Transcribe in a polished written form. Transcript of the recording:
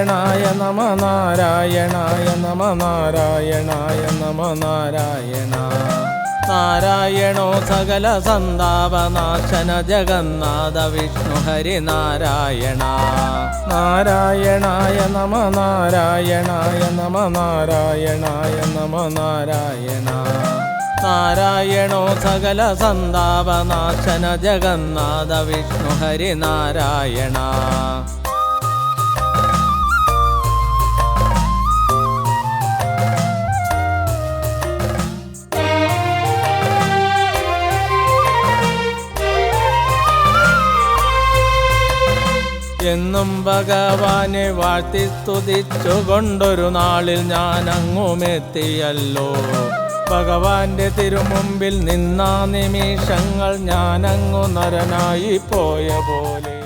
നാരായണായ നമ നാരായണായ നമ നാരായണായ നമ നാരായണ നാരായണോ സകല സന്താപനാശന ജഗന്നാഥ വിഷ്ണു ഹരി നാരായണ നാരായണായ നമ നാരായണായ നമ നാരായണായ നമ നാരായണ നാരായണോ സകല സന്താപനാശന ജഗന്നാഥ വിഷ്ണു ഹരി നാരായണ എന്നും ഭഗവാനെ വാഴ്ത്തി സ്തുതിച്ചുകൊണ്ടൊരു നാളിൽ ഞാൻ അങ്ങുമെത്തിയല്ലോ ഭഗവാന്റെ തിരുമുമ്പിൽ നിന്ന നിമിഷങ്ങൾ ഞാനങ്ങു നരനായി പോയ പോലെ